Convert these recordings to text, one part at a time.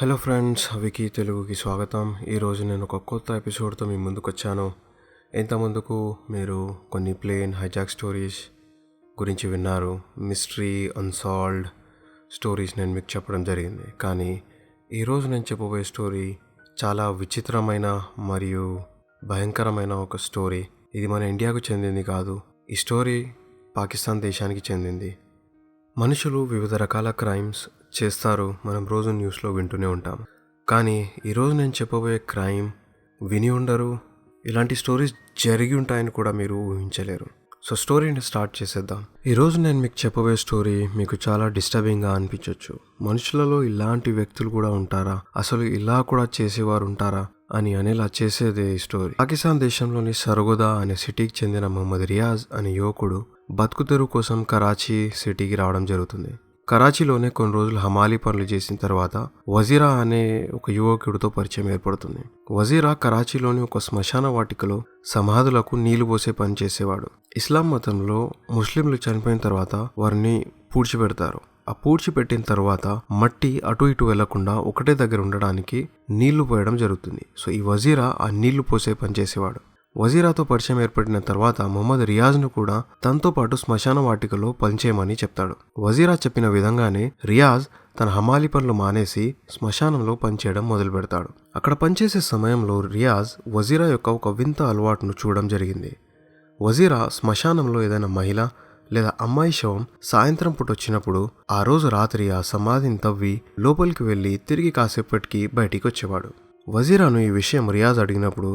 Hello friends, wiki తెలుగుకి స్వాగతం. ఈరోజు నేను ఒక కొత్త ఎపిసోడ్తో మీ ముందుకు వచ్చాను. ఇంతకుముందుకు మీరు కొన్ని ప్లేన్ హైజాక్ స్టోరీస్ గురించి విన్నారు. మిస్టరీ, అన్సాల్వ్డ్ స్టోరీస్ నేను మీకు చెప్పడం జరిగింది. కానీ ఈరోజు నేను చెప్పబోయే స్టోరీ చాలా విచిత్రమైన మరియు భయంకరమైన ఒక స్టోరీ. ఇది మన ఇండియాకు చెందింది కాదు. ఈ స్టోరీ పాకిస్తాన్ దేశానికి చెందింది. మనుషులు వివిధ రకాల క్రైమ్స్ చేస్తారు, మనం రోజు న్యూస్లో వింటూనే ఉంటాం. కానీ ఈరోజు నేను చెప్పబోయే క్రైమ్ విని ఉండరు, ఇలాంటి స్టోరీస్ జరిగి ఉంటాయని కూడా మీరు ఊహించలేరు. సో స్టోరీని స్టార్ట్ చేసేద్దాం. ఈరోజు నేను మీకు చెప్పబోయే స్టోరీ మీకు చాలా డిస్టర్బింగ్గా అనిపించవచ్చు. మనుషులలో ఇలాంటి వ్యక్తులు కూడా ఉంటారా, అసలు ఇలా కూడా చేసేవారు ఉంటారా అని అనేలా చేసేదే ఈ స్టోరీ. పాకిస్తాన్ దేశంలోని సర్గోదా అనే సిటీకి చెందిన మహమ్మద్ రియాజ్ అనే యువకుడు బతుకుతెరువు కోసం కరాచీ సిటీకి రావడం జరుగుతుంది. కరాచీలోనే కొన్ని రోజులు హమాలీ పనులు చేసిన తర్వాత వజీరా అనే ఒక యువకుడితో పరిచయం ఏర్పడుతుంది. వజీరా కరాచీలోని ఒక శ్మశాన వాటికలో సమాధులకు నీళ్లు పోసే పని చేసేవాడు. ఇస్లాం మతంలో ముస్లింలు చనిపోయిన తర్వాత వారిని పూడ్చిపెడతారు. ఆ పూడ్చిపెట్టిన తర్వాత మట్టి అటు ఇటు వెళ్లకుండా ఒకటే దగ్గర ఉండడానికి నీళ్లు పోయడం జరుగుతుంది. సో ఈ వజీరా ఆ నీళ్లు పోసే పని చేసేవాడు. వజీరాతో పరిచయం ఏర్పడిన తర్వాత మొహమ్మద్ రియాజ్ను కూడా తనతో పాటు శ్మశాన వాటికలో పనిచేయమని చెప్తాడు. వజీరా చెప్పిన విధంగానే రియాజ్ తన హమాలీ పనులు మానేసి శ్మశానంలో పనిచేయడం మొదలు పెడతాడు. అక్కడ పనిచేసే సమయంలో రియాజ్ వజీరా యొక్క ఒక వింత అలవాటును చూడడం జరిగింది. వజీరా శ్మశానంలో ఏదైనా మహిళ లేదా అమ్మాయి శవం సాయంత్రం పూట వచ్చినప్పుడు ఆ రోజు రాత్రి ఆ సమాధిని తవ్వి లోపలికి వెళ్లి తిరిగి కాసేపటికి బయటికి వచ్చేవాడు. వజీరాను ఈ విషయం రియాజ్ అడిగినప్పుడు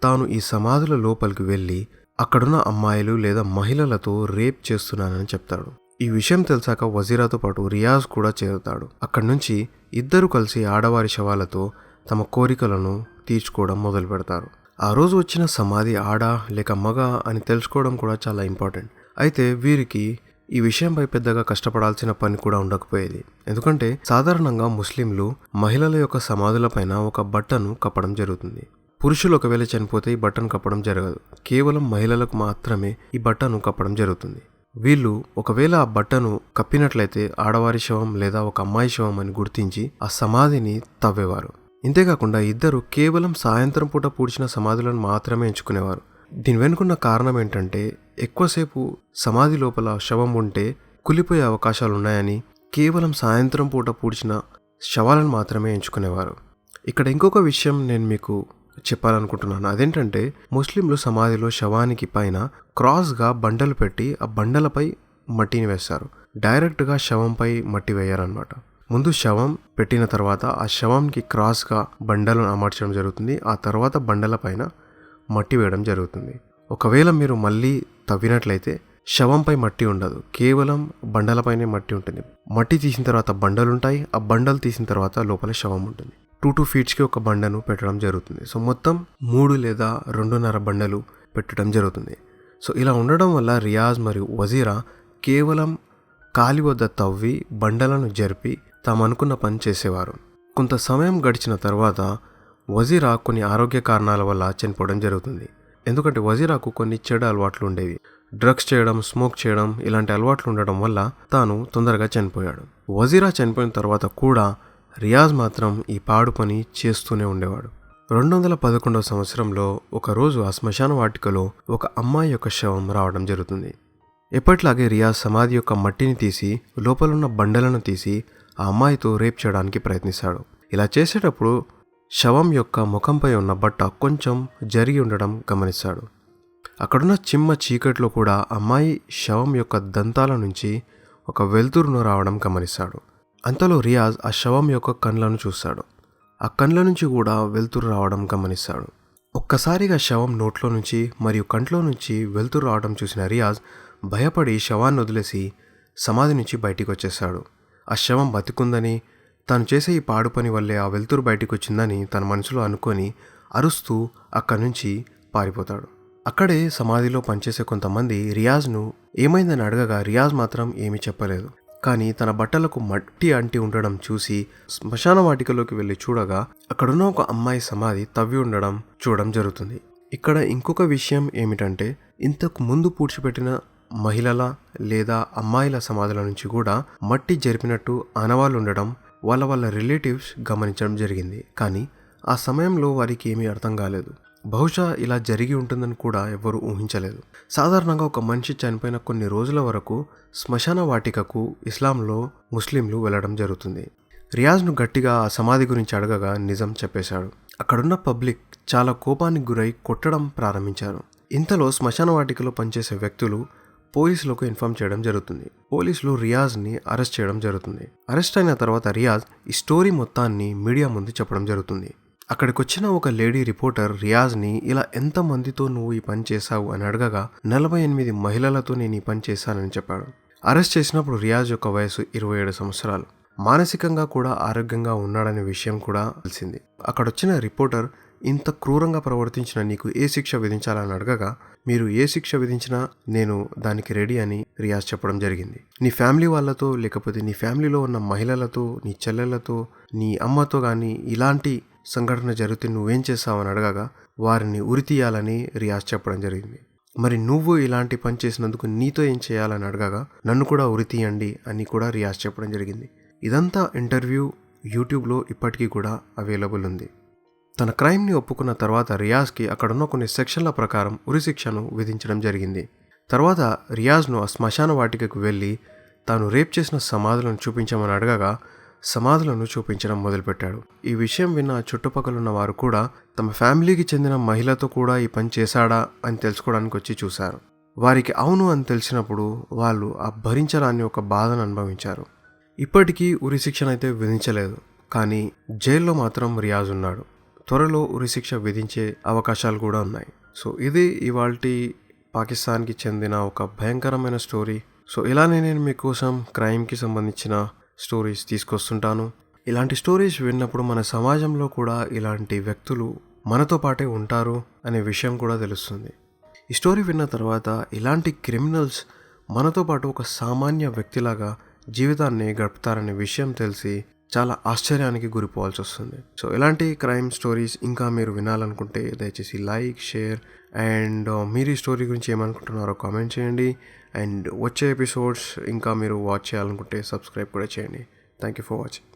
తాను ఈ సమాధుల లోపలికి వెళ్ళి అక్కడున్న అమ్మాయిలు లేదా మహిళలతో రేప్ చేస్తున్నానని చెప్తాడు. ఈ విషయం తెలిసాక వజీరాతో పాటు రియాజ్ కూడా చేరుతాడు. అక్కడి నుంచి ఇద్దరు కలిసి ఆడవారి శవాలతో తమ కోరికలను తీర్చుకోవడం మొదలు పెడతారు. ఆ రోజు వచ్చిన సమాధి ఆడ లేక మగ అని తెలుసుకోవడం కూడా చాలా ఇంపార్టెంట్. అయితే వీరికి ఈ విషయంపై పెద్దగా కష్టపడాల్సిన పని కూడా ఉండకపోయేది. ఎందుకంటే సాధారణంగా ముస్లింలు మహిళల యొక్క సమాధులపైన ఒక బట్టను కప్పడం జరుగుతుంది. పురుషులు ఒకవేళ చనిపోతే ఈ బట్టను కప్పడం జరగదు. కేవలం మహిళలకు మాత్రమే ఈ బట్టను కప్పడం జరుగుతుంది. వీళ్ళు ఒకవేళ ఆ బట్టను కప్పినట్లయితే ఆడవారి శవం లేదా ఒక అమ్మాయి శవం అని గుర్తించి ఆ సమాధిని తవ్వేవారు. ఇంతేకాకుండా ఇద్దరు కేవలం సాయంత్రం పూట పూడ్చిన సమాధులను మాత్రమే ఎంచుకునేవారు. దీని వెనుకున్న కారణం ఏంటంటే ఎక్కువసేపు సమాధి లోపల శవం ఉంటే కులిపోయే అవకాశాలు ఉన్నాయని కేవలం సాయంత్రం పూట పూడ్చిన శవాలను మాత్రమే ఎంచుకునేవారు. ఇక్కడ ఇంకొక విషయం నేను మీకు చెప్పాలనుకుంటున్నాను. అదేంటంటే ముస్లింలు సమాధిలో శవానికి పైన క్రాస్గా బండలు పెట్టి ఆ బండలపై మట్టిని వేస్తారు. డైరెక్ట్గా శవంపై మట్టి వేయారనమాట. ముందు శవం పెట్టిన తర్వాత ఆ శవంకి క్రాస్గా బండలను అమర్చడం జరుగుతుంది. ఆ తర్వాత బండల పైన మట్టి వేయడం జరుగుతుంది. ఒకవేళ మీరు మళ్ళీ తవ్వినట్లయితే శవంపై మట్టి ఉండదు, కేవలం బండలపైనే మట్టి ఉంటుంది. మట్టి తీసిన తర్వాత బండలుంటాయి, ఆ బండలు తీసిన తర్వాత లోపల శవం ఉంటుంది. 2 ఫీట్స్కి ఒక బండను పెట్టడం జరుగుతుంది. సో మొత్తం 3 లేదా 2.5 బండలు పెట్టడం జరుగుతుంది. సో ఇలా ఉండడం వల్ల రియాజ్ మరియు వజీరా కేవలం కాలి వద్ద తవ్వి బండలను జరిపి తాము అనుకున్న పని చేసేవారు. కొంత సమయం గడిచిన తర్వాత వజీరా కొన్ని ఆరోగ్య కారణాల వల్ల చనిపోవడం జరుగుతుంది. ఎందుకంటే వజీరాకు కొన్ని చెడు అలవాట్లు ఉండేవి. డ్రగ్స్ చేయడం, స్మోక్ చేయడం ఇలాంటి అలవాట్లు ఉండడం వల్ల తాను తొందరగా చనిపోయాడు. వజీరా చనిపోయిన తర్వాత కూడా రియాజ్ మాత్రం ఈ పాడు పని చేస్తూనే ఉండేవాడు. 2011వ సంవత్సరంలో ఒకరోజు ఆ శ్మశాన వాటికలో ఒక అమ్మాయి యొక్క శవం రావడం జరుగుతుంది. ఎప్పట్లాగే రియాజ్ సమాధి యొక్క మట్టిని తీసి లోపలున్న బండలను తీసి ఆ అమ్మాయితో రేప్ చేయడానికి ప్రయత్నిస్తాడు. ఇలా చేసేటప్పుడు శవం యొక్క ముఖంపై ఉన్న బట్ట కొంచెం జరిగి ఉండడం గమనిస్తాడు. అక్కడున్న చిమ్మ చీకట్లో కూడా అమ్మాయి శవం యొక్క దంతాల నుంచి ఒక వెలుతురును రావడం గమనిస్తాడు. అంతలో రియాజ్ ఆ శవం యొక్క కండ్లను చూస్తాడు. ఆ కండ్ల నుంచి కూడా వెలుతురు రావడం గమనిస్తాడు. ఒక్కసారిగా శవం నోట్లో నుంచి మరియు కంట్లో నుంచి వెలుతురు రావడం చూసిన రియాజ్ భయపడి శవాన్ని వదిలేసి సమాధి నుంచి బయటికి వచ్చేస్తాడు. ఆ శవం బతికుందని, తాను చేసే ఈ పాడు పని వల్లే ఆ వెలుతురు బయటికి వచ్చిందని తన మనసులో అనుకొని అరుస్తూ అక్కడి నుంచి పారిపోతాడు. అక్కడే సమాధిలో పనిచేసే కొంతమంది రియాజ్ను ఏమైందని అడగగా రియాజ్ మాత్రం ఏమీ చెప్పలేదు. కానీ తన బట్టలకు మట్టి అంటి ఉండడం చూసి శ్మశాన వాటికలోకి వెళ్ళి చూడగా అక్కడున్న ఒక అమ్మాయి సమాధి తవ్వి ఉండడం చూడడం జరుగుతుంది. ఇక్కడ ఇంకొక విషయం ఏమిటంటే ఇంతకు ముందు పూడ్చిపెట్టిన మహిళల లేదా అమ్మాయిల సమాధుల నుంచి కూడా మట్టి జరిపినట్టు ఆనవాళ్ళు ఉండడం వాళ్ళ రిలేటివ్స్ గమనించడం జరిగింది. కానీ ఆ సమయంలో వారికి ఏమీ అర్థం కాలేదు. బహుశా ఇలా జరిగి ఉంటుందని కూడా ఎవ్వరూ ఊహించలేదు. సాధారణంగా ఒక మనిషి చనిపోయిన కొన్ని రోజుల వరకు శ్మశాన వాటికకు ఇస్లాంలో ముస్లింలు వెళ్ళడం జరుగుతుంది. రియాజ్ను గట్టిగా ఆ సమాధి గురించి అడగగా నిజం చెప్పేశాడు. అక్కడున్న పబ్లిక్ చాలా కోపానికి గురై కొట్టడం ప్రారంభించారు. ఇంతలో శ్మశాన వాటికలో పనిచేసే వ్యక్తులు పోలీసులకు ఇన్ఫార్మ్ చేయడం జరుగుతుంది. పోలీసులు రియాజ్ని అరెస్ట్ చేయడం జరుగుతుంది. అరెస్ట్ అయిన తర్వాత రియాజ్ ఈ స్టోరీ మొత్తాన్ని మీడియా ముందు చెప్పడం జరుగుతుంది. అక్కడికి వచ్చిన ఒక లేడీ రిపోర్టర్ రియాజ్ని ఇలా ఎంతమందితో నువ్వు ఈ పని చేశావు అని అడగగా 48 మహిళలతో నేను ఈ పని చేశానని చెప్పాడు. అరెస్ట్ చేసినప్పుడు రియాజ్ యొక్క వయసు 27 సంవత్సరాలు. మానసికంగా కూడా ఆరోగ్యంగా ఉన్నాడనే విషయం కూడా తెలిసింది. అక్కడొచ్చిన రిపోర్టర్ ఇంత క్రూరంగా ప్రవర్తించిన నీకు ఏ శిక్ష విధించాలని అడగగా మీరు ఏ శిక్ష విధించినా నేను దానికి రెడీ అని రియాజ్ చెప్పడం జరిగింది. నీ ఫ్యామిలీ వాళ్ళతో లేకపోతే నీ ఫ్యామిలీలో ఉన్న మహిళలతో, నీ చెల్లెళ్లతో, నీ అమ్మతో కానీ ఇలాంటి సంఘటన జరిగితే నువ్వేం చేస్తావని అడగగా వారిని ఉరితీయాలని రియాజ్ చెప్పడం జరిగింది. మరి నువ్వు ఇలాంటి పని చేసినందుకు నీతో ఏం చేయాలని అడగగా నన్ను కూడా ఉరితీయండి అని కూడా రియాజ్ చెప్పడం జరిగింది. ఇదంతా ఇంటర్వ్యూ యూట్యూబ్లో ఇప్పటికీ కూడా అవైలబుల్ ఉంది. తన క్రైమ్ని ఒప్పుకున్న తర్వాత రియాజ్కి అక్కడున్న కొన్ని సెక్షన్ల ప్రకారం ఉరిశిక్షను విధించడం జరిగింది. తర్వాత రియాజ్ను ఆ శ్మశాన వాటికకు వెళ్ళి తాను రేప్ చేసిన సమాధులను చూపించమని అడగగా సమాధులను చూపించడం మొదలుపెట్టాడు. ఈ విషయం విన్న చుట్టుపక్కలున్న వారు కూడా తమ ఫ్యామిలీకి చెందిన మహిళతో కూడా ఈ పని చేశాడా అని తెలుసుకోవడానికి వచ్చి చూశారు. వారికి అవును అని తెలిసినప్పుడు వాళ్ళు ఆ భరించరాని ఒక బాధను అనుభవించారు. ఇప్పటికీ ఉరిశిక్షణ అయితే విధించలేదు, కానీ జైల్లో మాత్రం రియాజ్ ఉన్నాడు. త్వరలో ఉరిశిక్ష విధించే అవకాశాలు కూడా ఉన్నాయి. సో ఇది ఇవాల్టి పాకిస్తాన్కి చెందిన ఒక భయంకరమైన స్టోరీ. సో ఇలానే నేను మీకోసం క్రైమ్కి సంబంధించిన స్టోరీస్ తీసుకొస్తుంటాను. ఇలాంటి స్టోరీస్ విన్నప్పుడు మన సమాజంలో కూడా ఇలాంటి వ్యక్తులు మనతో పాటే ఉంటారు అనే విషయం కూడా తెలుస్తుంది. ఈ స్టోరీ విన్న తర్వాత ఇలాంటి క్రిమినల్స్ మనతో పాటు ఒక సామాన్య వ్యక్తిలాగా జీవితాన్ని గడుపుతారనే విషయం తెలిసి చాలా ఆశ్చర్యానికి గురిపోవాల్సి వస్తుంది. సో ఇలాంటి క్రైమ్ స్టోరీస్ ఇంకా మీరు వినాలనుకుంటే దయచేసి లైక్, షేర్ అండ్ మీరు ఈ స్టోరీ గురించి ఏమనుకుంటున్నారో కామెంట్ చేయండి. అండ్ వచ్చే ఎపిసోడ్స్ ఇంకా మీరు వాచ్ చేయాలనుకుంటే సబ్స్క్రైబ్ కూడా చేయండి. Thank you for watching.